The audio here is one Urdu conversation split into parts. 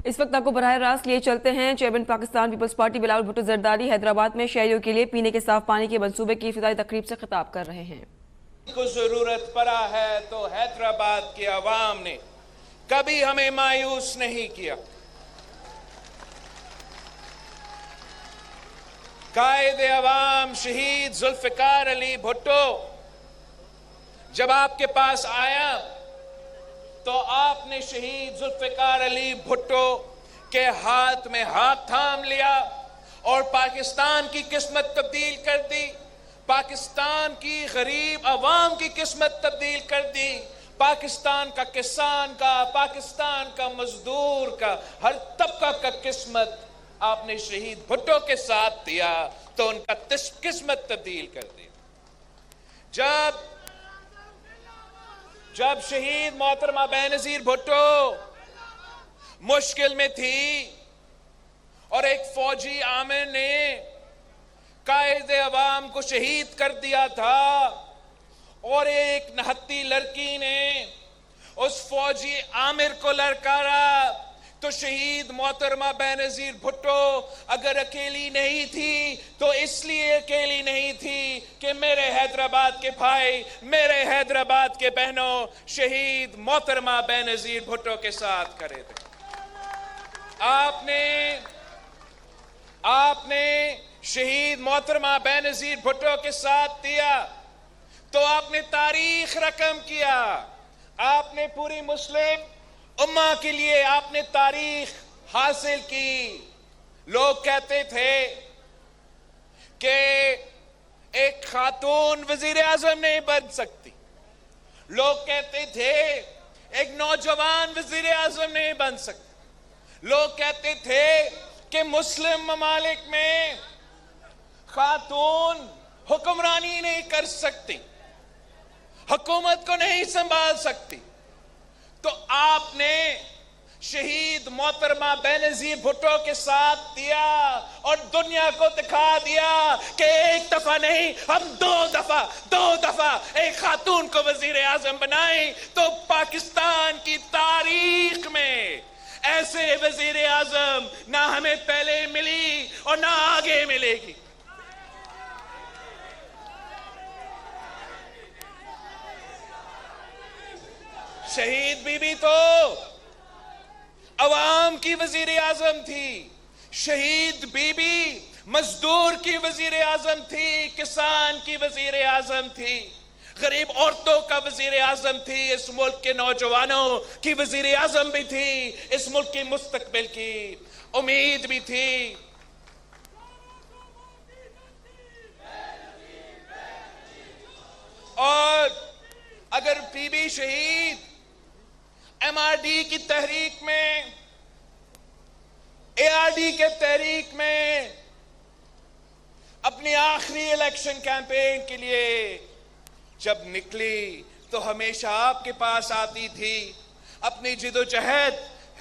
اس وقت آپ کو براہ راست لیے چلتے ہیں chairman Pakistan Peoples party Bilawal Bhutto Zardari Hyderabad میں شہریوں کے لیے پینے کے صاف پانی کے منصوبے کی افتتاحی تقریب سے خطاب کر رہے ہیں۔ کو ضرورت پڑا ہے تو حیدرآباد کے عوام نے کبھی ہمیں مایوس نہیں کیا۔ قائد عوام شہید ذوالفقار علی بھٹو جب آپ کے پاس آیا تو آپ نے شہید ذوالفقار علی بھٹو کے ہاتھ میں ہاتھ تھام لیا اور پاکستان کی قسمت تبدیل کر دی، پاکستان کی غریب عوام کی قسمت تبدیل کر دی، پاکستان کا کسان کا، پاکستان کا مزدور کا، ہر طبقہ کا قسمت آپ نے شہید بھٹو کے ساتھ دیا تو ان کا قسمت تبدیل کر دی۔ جب شہید محترمہ بینظیر بھٹو مشکل میں تھی اور ایک فوجی عامر نے قائد عوام کو شہید کر دیا تھا اور ایک نہتی لڑکی نے اس فوجی عامر کو للکارا، تو شہید محترمہ بینظیر بھٹو اگر اکیلی نہیں تھی تو اس لیے اکیلی نہیں تھی کہ میرے حیدرآباد کے بھائی، میرے حیدرآباد کے بہنوں شہید محترمہ بینظیر بھٹو کے ساتھ کھڑے تھے۔ آپ نے شہید محترمہ بینظیر بھٹو کے ساتھ دیا تو آپ نے تاریخ رقم کیا، آپ نے پوری مسلم امہ کے لیے آپ نے تاریخ حاصل کی۔ لوگ کہتے تھے کہ ایک خاتون وزیر اعظم نہیں بن سکتی، لوگ کہتے تھے ایک نوجوان وزیر اعظم نہیں بن سکتی، لوگ کہتے تھے کہ مسلم ممالک میں خاتون حکمرانی نہیں کر سکتی، حکومت کو نہیں سنبھال سکتی۔ تو آپ نے شہید محترمہ بینظیر بھٹو کے ساتھ دیا اور دنیا کو دکھا دیا کہ ایک دفعہ نہیں، ہم دو دفعہ ایک خاتون کو وزیر اعظم بنائیں تو پاکستان کی تاریخ میں ایسے وزیر اعظم نہ ہمیں پہلے ملی اور نہ آگے ملے گی۔ شہید بی بی تو عوام کی وزیر اعظم تھی، شہید بی بی مزدور کی وزیر اعظم تھی، کسان کی وزیر اعظم تھی، غریب عورتوں کا وزیر اعظم تھی، اس ملک کے نوجوانوں کی وزیر اعظم بھی تھی، اس ملک کی مستقبل کی امید بھی تھی۔ اور اگر بی بی شہید ایم آر ڈی کی تحریک میں، اے آر ڈی کے تحریک میں اپنی آخری الیکشن کیمپین کے لیے جب نکلی تو ہمیشہ آپ کے پاس آتی تھی، اپنی جدوجہد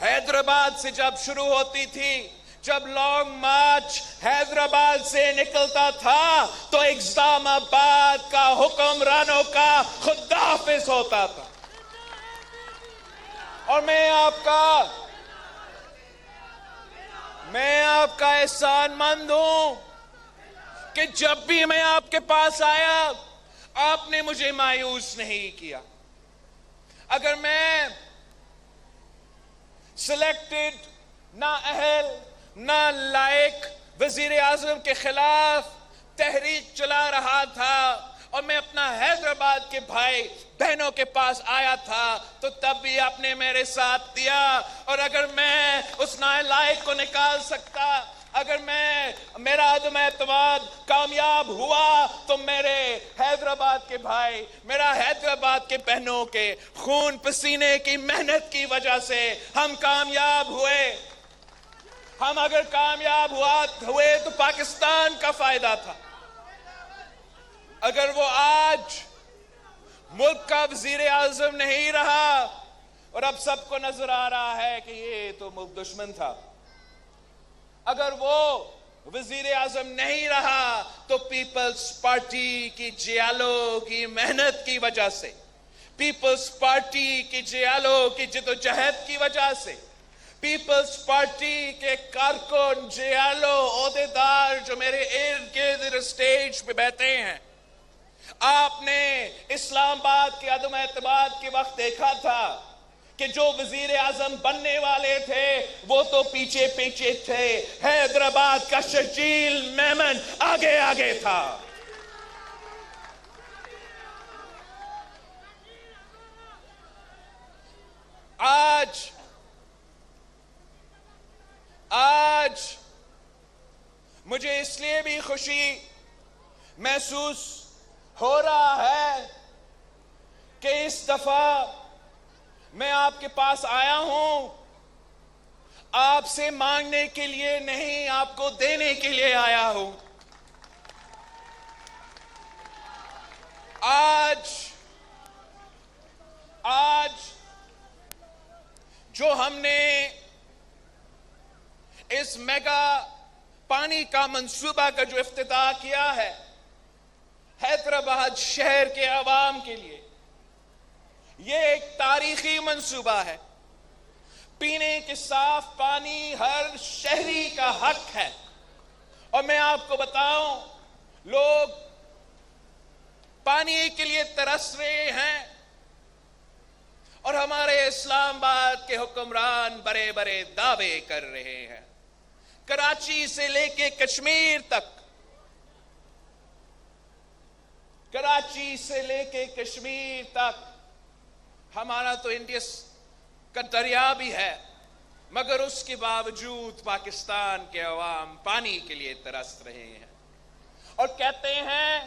حیدرآباد سے جب شروع ہوتی تھی، جب لانگ مارچ حیدرآباد سے نکلتا تھا تو اسلام آباد کا حکمرانوں کا خداحافظ ہوتا تھا۔ اور میں آپ کا احسان مند ہوں کہ جب بھی میں آپ کے پاس آیا آپ نے مجھے مایوس نہیں کیا۔ اگر میں سلیکٹڈ، نااہل، نالائق وزیر اعظم کے خلاف تحریک چلا رہا تھا اور میں اپنا حیدرآباد کے بھائی بہنوں کے پاس آیا تھا تو تب بھی آپ نے میرے ساتھ دیا، اور اگر میں اس نالائق کو نکال سکتا، اگر میرا عدم اعتماد کامیاب ہوا تو میرے حیدرآباد کے بھائی، میرا حیدرآباد کے بہنوں کے خون پسینے کی محنت کی وجہ سے ہم کامیاب ہوئے۔ ہم اگر کامیاب ہوئے تو پاکستان کا فائدہ تھا۔ اگر وہ آج ملک کا وزیر اعظم نہیں رہا اور اب سب کو نظر آ رہا ہے کہ یہ تو ملک دشمن تھا، اگر وہ وزیر اعظم نہیں رہا تو پیپلز پارٹی کی جیالوں کی محنت کی وجہ سے، پیپلز پارٹی کی جیالوں کی جدوجہد کی وجہ سے پیپلز پارٹی کے کارکن جیالو عہدیدار جو میرے ارد گرد اسٹیج پہ بیٹھے ہیں، آپ نے اسلام آباد کے عدم اعتماد کے وقت دیکھا تھا کہ جو وزیر اعظم بننے والے تھے وہ تو پیچھے پیچھے تھے، حیدرآباد کا شرجیل میمن آگے آگے تھا۔ آج مجھے اس لیے بھی خوشی محسوس ہو رہا ہے کہ اس دفعہ میں آپ کے پاس آیا ہوں آپ سے مانگنے کے لیے نہیں، آپ کو دینے کے لیے آیا ہوں۔ آج جو ہم نے اس میگا پانی کا منصوبہ کا جو افتتاح کیا ہے حیدرآباد شہر کے عوام کے لیے، یہ ایک تاریخی منصوبہ ہے۔ پینے کے صاف پانی ہر شہری کا حق ہے، اور میں آپ کو بتاؤں لوگ پانی کے لیے ترس رہے ہیں، اور ہمارے اسلام آباد کے حکمران بڑے بڑے دعوے کر رہے ہیں۔ کراچی سے لے کے کشمیر تک، کراچی سے لے کے کشمیر تک ہمارا تو انڈس کا دریا بھی ہے، مگر اس کے باوجود پاکستان کے عوام پانی کے لیے ترس رہے ہیں، اور کہتے ہیں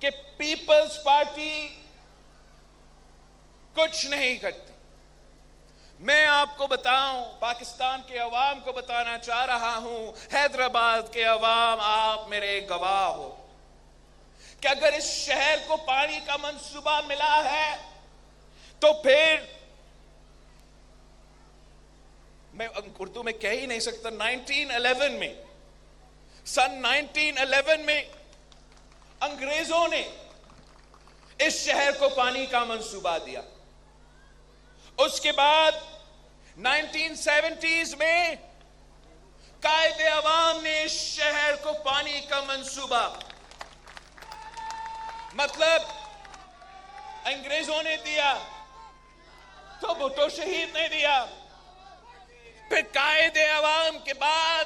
کہ پیپلز پارٹی کچھ نہیں کرتی۔ میں آپ کو بتاؤں، پاکستان کے عوام کو بتانا چاہ رہا ہوں، حیدرآباد کے عوام آپ میرے گواہ ہو کہ اگر اس شہر کو پانی کا منصوبہ ملا ہے تو پھر میں اردو میں کہہ ہی نہیں سکتا، 1911 میں، سن 1911 میں انگریزوں نے اس شہر کو پانی کا منصوبہ دیا۔ اس کے بعد 1970s میں قائد عوام نے اس شہر کو پانی کا منصوبہ، مطلب انگریزوں نے دیا تو بھٹو شہید نے دیا، پھر قائد عوام کے بعد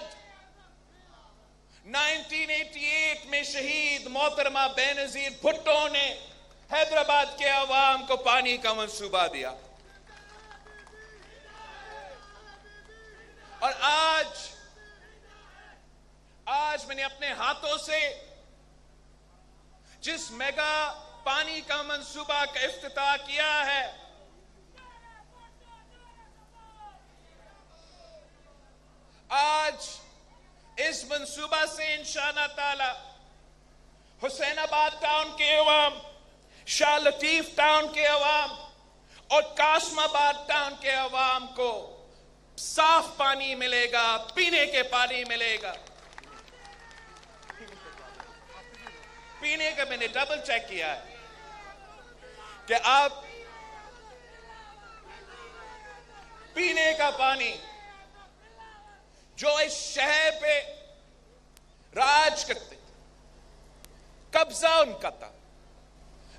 1988 میں شہید محترمہ بینظیر بھٹو نے حیدرآباد کے عوام کو پانی کا منصوبہ دیا، اور آج میں نے اپنے ہاتھوں سے جس میگا پانی کا منصوبہ کا افتتاح کیا ہے، آج اس منصوبہ سے انشاءاللہ تعالی حسین آباد ٹاؤن کے عوام، شاہ لطیف ٹاؤن کے عوام اور قاسم آباد ٹاؤن کے عوام کو صاف پانی ملے گا، پینے کے پانی ملے گا۔ پینے کا میں نے ڈبل چیک کیا ہے کہ آپ پینے کا پانی جو اس شہر پہ راج کرتے تھے، قبضہ ان کا تھا،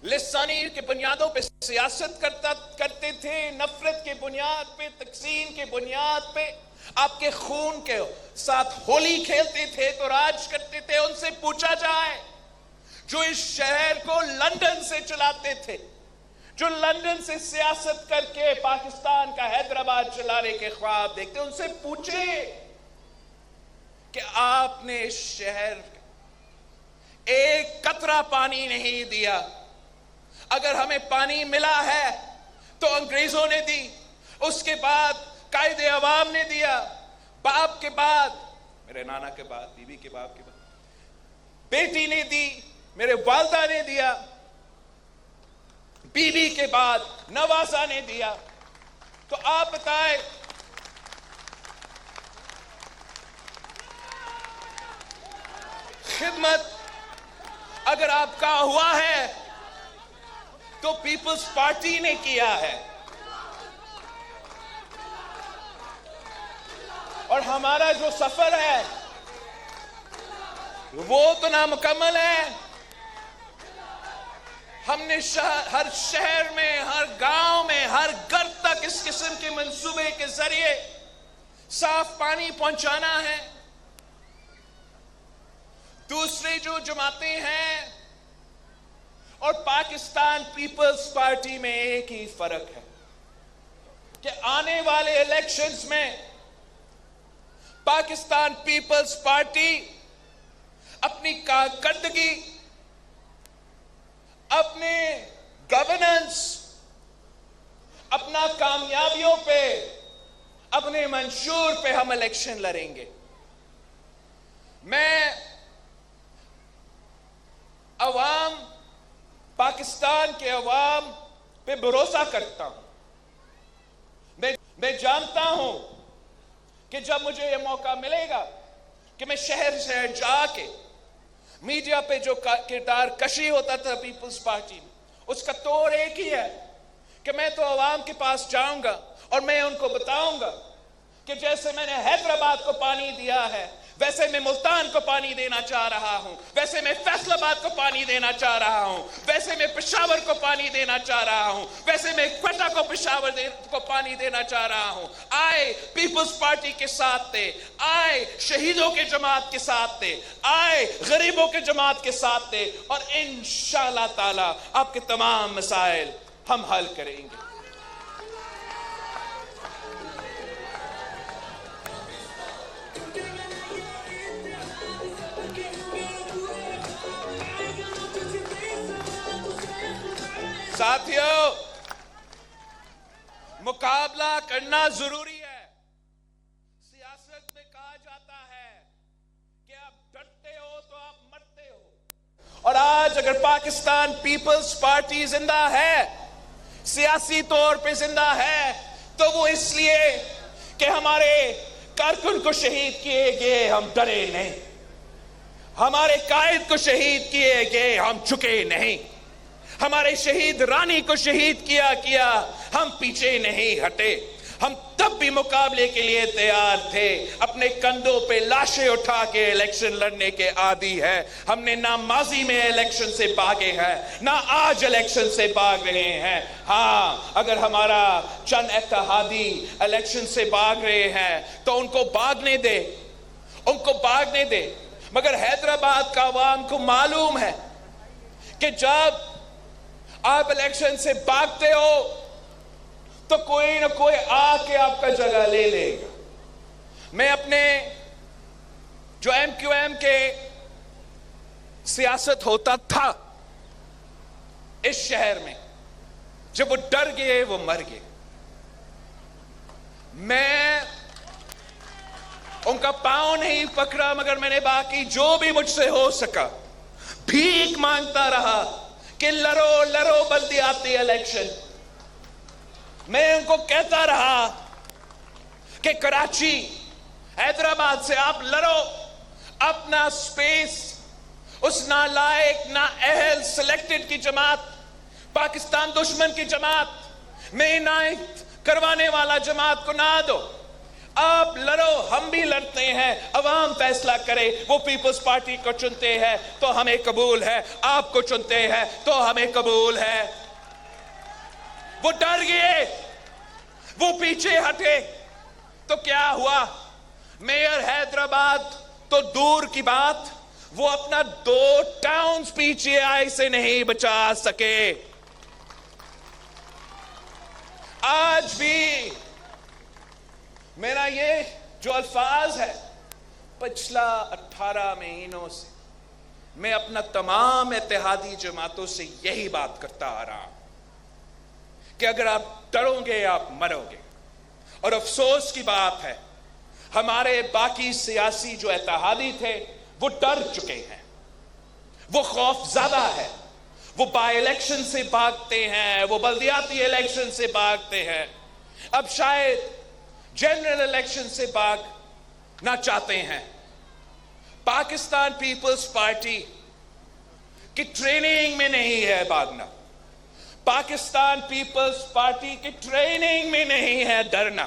لسانی کے بنیادوں پہ سیاست کرتے تھے، نفرت کے بنیاد پہ، تقسیم کے بنیاد پہ، آپ کے خون کے ساتھ ہولی کھیلتے تھے تو راج کرتے تھے۔ ان سے پوچھا جائے جو اس شہر کو لندن سے چلاتے تھے، جو لندن سے سیاست کر کے پاکستان کا حیدرآباد چلانے کے خواب دیکھتے، ان سے پوچھے کہ آپ نے اس شہر ایک قطرہ پانی نہیں دیا۔ اگر ہمیں پانی ملا ہے تو انگریزوں نے دی، اس کے بعد قائد عوام نے دیا، باپ کے بعد میرے نانا کے بعد، بیوی کے باپ کے بعد بیٹی نے دی، میرے والدہ نے دیا، بیوی کے بعد نوازہ نے دیا۔ تو آپ بتائیں خدمت اگر آپ کا ہوا ہے تو پیپلز پارٹی نے کیا ہے۔ اور ہمارا جو سفر ہے وہ تو نامکمل ہے. ہم نے ہر شہر میں، ہر گاؤں میں، ہر گھر تک اس قسم کے منصوبے کے ذریعے صاف پانی پہنچانا ہے. دوسری جو جماعتیں ہیں اور پاکستان پیپلز پارٹی میں ایک ہی فرق ہے کہ آنے والے الیکشنز میں پاکستان پیپلز پارٹی اپنی کارکردگی، اپنے گورننس، اپنا کامیابیوں پہ، اپنے منشور پہ ہم الیکشن لڑیں گے. میں عوام، پاکستان کے عوام پہ بھروسہ کرتا ہوں. میں جانتا ہوں کہ جب مجھے یہ موقع ملے گا کہ میں شہر شہر جا کے میڈیا پہ جو کردار کشی ہوتا تھا پیپلز پارٹی میں، اس کا طور ایک ہی ہے کہ میں تو عوام کے پاس جاؤں گا اور میں ان کو بتاؤں گا کہ جیسے میں نے حیدرآباد کو پانی دیا ہے، ویسے میں ملتان کو پانی دینا چاہ رہا ہوں، ویسے میں فیصل آباد کو پانی دینا چاہ رہا ہوں، ویسے میں پشاور کو پانی دینا چاہ رہا ہوں، ویسے میں کوئٹہ کو پشاور کو پانی دینا چاہ رہا ہوں. آئے پیپلز پارٹی کے ساتھ تھے، آئے شہیدوں کے جماعت کے ساتھ تھے، آئے غریبوں کے جماعت کے ساتھ تھے، اور انشاءاللہ تعالی آپ کے تمام مسائل ہم حل کریں گے. ساتھیوں، مقابلہ کرنا ضروری ہے. سیاست میں کہا جاتا ہے کہ آپ ڈرتے ہو تو آپ مرتے ہو. اور آج اگر پاکستان پیپلز پارٹی زندہ ہے، سیاسی طور پہ زندہ ہے، تو وہ اس لیے کہ ہمارے کارکن کو شہید کیے گئے، ہم ڈرے نہیں. ہمارے قائد کو شہید کیے گئے، ہم جھکے نہیں. ہمارے شہید رانی کو شہید کیا ہم پیچھے نہیں ہٹے. ہم تب بھی مقابلے کے لیے تیار تھے. اپنے کندھوں پہ لاشیں اٹھا کے الیکشن لڑنے کے عادی ہے. ہم نے نہ ماضی میں الیکشن سے بھاگے ہیں، نہ آج الیکشن سے بھاگ رہے ہیں. ہاں، اگر ہمارا چند اتحادی الیکشن سے بھاگ رہے ہیں تو ان کو بھاگنے دے، ان کو بھاگنے دے. مگر حیدرآباد کا عوام کو معلوم ہے کہ جب آپ الیکشن سے بھاگتے ہو تو کوئی نہ کوئی آ کے آپ کا جگہ لے لے گا. میں اپنے جو ایم کیو ایم کے سیاست ہوتا تھا اس شہر میں، جب وہ ڈر گئے وہ مر گئے. میں ان کا پاؤں نہیں پکڑا، مگر میں نے باقی جو بھی مجھ سے ہو سکا بھیک مانگتا رہا کہ لڑو لڑو بلدیاتی الیکشن. میں ان کو کہتا رہا کہ کراچی، حیدرآباد سے آپ لڑو. اپنا سپیس اس نالائق، نااہل سلیکٹڈ کی جماعت، پاکستان دشمن کی جماعت میں عنایت کروانے والا جماعت کو نہ دو. آپ لڑو، ہم بھی لڑتے ہیں. عوام فیصلہ کرے. وہ پیپلز پارٹی کو چنتے ہیں تو ہمیں قبول ہے، آپ کو چنتے ہیں تو ہمیں قبول ہے. وہ ڈر گئے، وہ پیچھے ہٹے تو کیا ہوا؟ میئر حیدرآباد تو دور کی بات، وہ اپنا 2 ٹاؤنز پی جی آئی سے نہیں بچا سکے. آج بھی میرا یہ جو الفاظ ہے، پچھلا 18 مہینوں سے میں اپنا تمام اتحادی جماعتوں سے یہی بات کرتا آ رہا ہوں کہ اگر آپ ڈرو گے آپ مرو گے. اور افسوس کی بات ہے، ہمارے باقی سیاسی جو اتحادی تھے وہ ڈر چکے ہیں، وہ خوف زدہ ہے. وہ بائی الیکشن سے بھاگتے ہیں، وہ بلدیاتی الیکشن سے بھاگتے ہیں. اب شاید جنرل الیکشن سے بھاگنا چاہتے ہیں. پاکستان پیپلز پارٹی کی ٹریننگ میں نہیں ہے بھاگنا. پاکستان پیپلز پارٹی کی ٹریننگ میں نہیں ہے ڈرنا.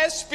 SP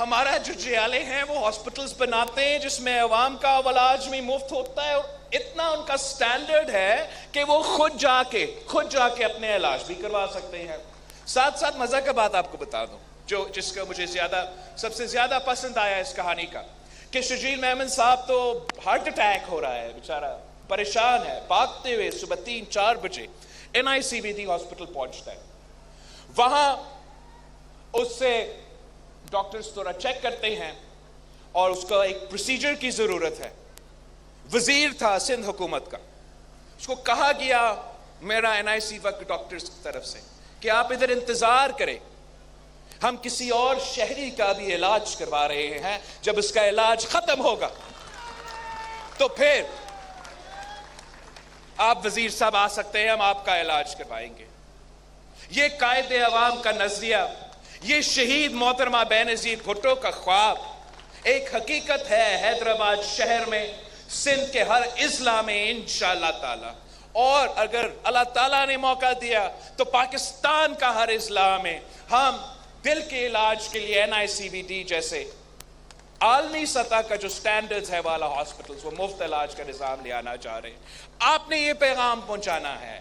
ہمارا جو جیالے ہیں وہ ہاسپٹلز بناتے ہیں جس میں عوام کا علاج بھی مفت ہوتا ہے, اور اتنا ان کا سٹینڈرڈ ہے کہ وہ خود جا کے اپنے علاج بھی کروا سکتے ہیں. ساتھ ساتھ مزہ کا بات آپ کو بتا دوں جس کا مجھے سب سے زیادہ پسند آیا اس کہانی کا, کہ شجیل میمن صاحب تو ہارٹ اٹیک ہو رہا ہے, بیچارہ پریشان ہے, بھاگتے ہوئے صبح 3-4 بجے NICVD ہاسپٹل پہنچتا ہے. وہاں اس سے ڈاکٹرز تھوڑا چیک کرتے ہیں اور اس کو ایک پروسیجر کی ضرورت ہے. وزیر تھا سندھ حکومت کا, اس کو کہا گیا میرا NICVD کے ڈاکٹرز کی طرف سے کہ آپ ادھر انتظار کریں, ہم کسی اور شہری کا بھی علاج کروا رہے ہیں, جب اس کا علاج ختم ہوگا تو پھر آپ وزیر صاحب آ سکتے ہیں, ہم آپ کا علاج کروائیں گے. یہ قائد عوام کا نظریہ, یہ شہید محترمہ بینظیر بھٹو کا خواب ایک حقیقت ہے حیدرآباد شہر میں, سندھ کے ہر اضلاع میں انشاءاللہ تعالی. اور اگر اللہ تعالیٰ نے موقع دیا تو پاکستان کا ہر اضلاع میں ہم دل کے علاج کے لیے NICVD جیسے عالمی سطح کا جو سٹینڈرڈز ہے والا ہاسپٹلز, وہ مفت علاج کا نظام لے آنا چاہ رہے ہیں. آپ نے یہ پیغام پہنچانا ہے.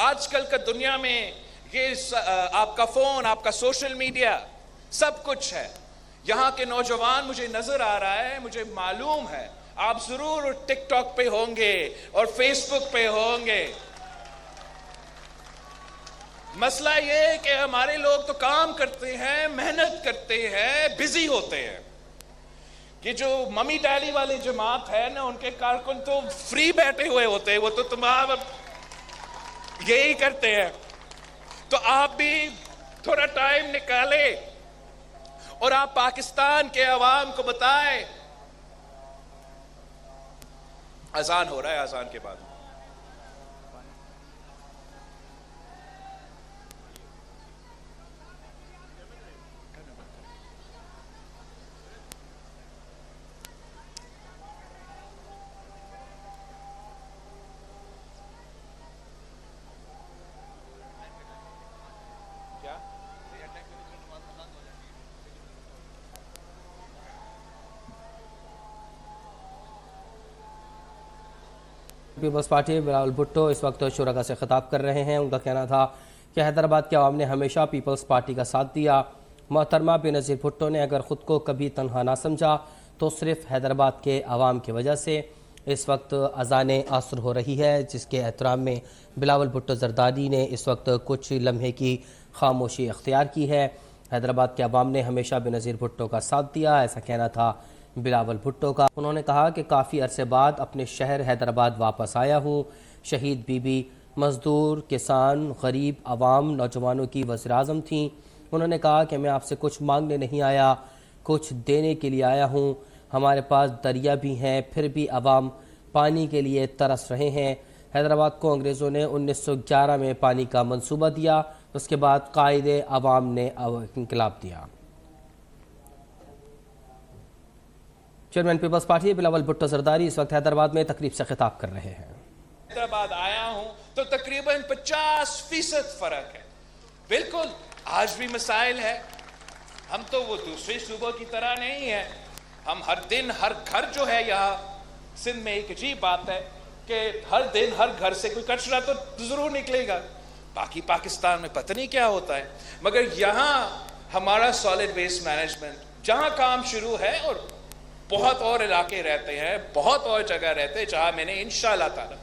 آج کل کا دنیا میں یہ آپ کا فون, آپ کا سوشل میڈیا, سب کچھ ہے. یہاں کے نوجوان مجھے نظر آ رہا ہے, مجھے معلوم ہے آپ ضرور ٹک ٹاک پہ ہوں گے اور فیس بک پہ ہوں گے. مسئلہ یہ ہے کہ ہمارے لوگ تو کام کرتے ہیں, محنت کرتے ہیں, بزی ہوتے ہیں. یہ جو ممی ڈیڈی والی جماعت ہے نا, ان کے کارکن تو فری بیٹھے ہوئے ہوتے ہیں, وہ تو تمام یہی کرتے ہیں. تو آپ بھی تھوڑا ٹائم نکالیں اور آپ پاکستان کے عوام کو بتائیں. اذان ہو رہا ہے, اذان کے بعد پیپلز پارٹی بلاول بھٹو اس وقت شرکاء سے خطاب کر رہے ہیں. ان کا کہنا تھا کہ حیدرآباد کے عوام نے ہمیشہ پیپلز پارٹی کا ساتھ دیا. محترمہ بینظیر بھٹو نے اگر خود کو کبھی تنہا نہ سمجھا تو صرف حیدرآباد کے عوام کی وجہ سے. اس وقت اذان عصر ہو رہی ہے, جس کے احترام میں بلاول بھٹو زرداری نے اس وقت کچھ لمحے کی خاموشی اختیار کی ہے. حیدرآباد کے عوام نے ہمیشہ بینظیر بھٹو کا ساتھ دیا, ایسا کہنا تھا بلاول بھٹو کا. انہوں نے کہا کہ کافی عرصے بعد اپنے شہر حیدرآباد واپس آیا ہوں. شہید بی بی مزدور, کسان, غریب, عوام, نوجوانوں کی وزیر اعظم تھیں. انہوں نے کہا کہ میں آپ سے کچھ مانگنے نہیں آیا, کچھ دینے کے لیے آیا ہوں. ہمارے پاس دریا بھی ہیں, پھر بھی عوام پانی کے لیے ترس رہے ہیں. حیدرآباد کو انگریزوں نے 1911 میں پانی کا منصوبہ دیا, اس کے بعد قائد عوام نے انقلاب دیا. چیئرمین پیپلز پارٹی بلاول بھٹو زرداری اس وقت حیدرآباد میں تقریب سے خطاب کر رہے ہیں. حیدرآباد آیا ہوں تو تقریباً 50% فرق ہے. بالکل آج بھی مسائل ہے, ہم تو وہ دوسرے صوبوں کی طرح نہیں ہیں. ہم ہر دن ہر گھر جو ہے یہاں سندھ میں ایک عجیب بات ہے کہ ہر دن ہر گھر سے کوئی کچرا تو ضرور نکلے گا. باقی پاکستان میں پتہ نہیں کیا ہوتا ہے, مگر یہاں ہمارا سالڈ ویسٹ مینجمنٹ جہاں کام شروع ہے, اور بہت اور علاقے رہتے ہیں, بہت اور جگہ رہتے ہیں جہاں میں نے انشاءاللہ تعالی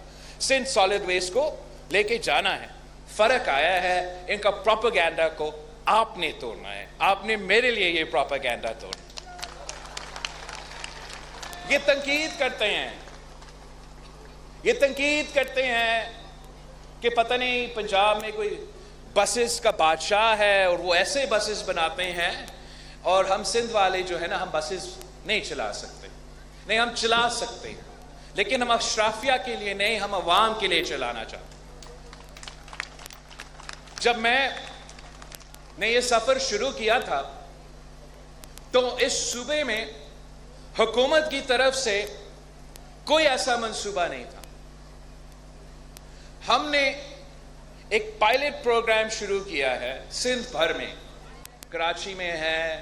سندھ سالڈ ویسٹ کو لے کے جانا ہے. فرق آیا ہے, ان کا پروپیگنڈا کو آپ نے توڑنا ہے. آپ نے میرے لیے یہ پروپیگنڈا توڑنا. یہ تنقید کرتے ہیں کہ پتہ نہیں پنجاب میں کوئی بسز کا بادشاہ ہے اور وہ ایسے بسز بناتے ہیں, اور ہم سندھ والے جو ہے نا, ہم بسز نہیں چلا سکتے. نہیں, ہم چلا سکتے ہیں, لیکن ہم اشرافیہ کے لیے نہیں, ہم عوام کے لیے چلانا چاہتے. جب میں نے یہ سفر شروع کیا تھا تو اس صوبے میں حکومت کی طرف سے کوئی ایسا منصوبہ نہیں تھا. ہم نے ایک پائلٹ پروگرام شروع کیا ہے سندھ بھر میں, کراچی میں ہے,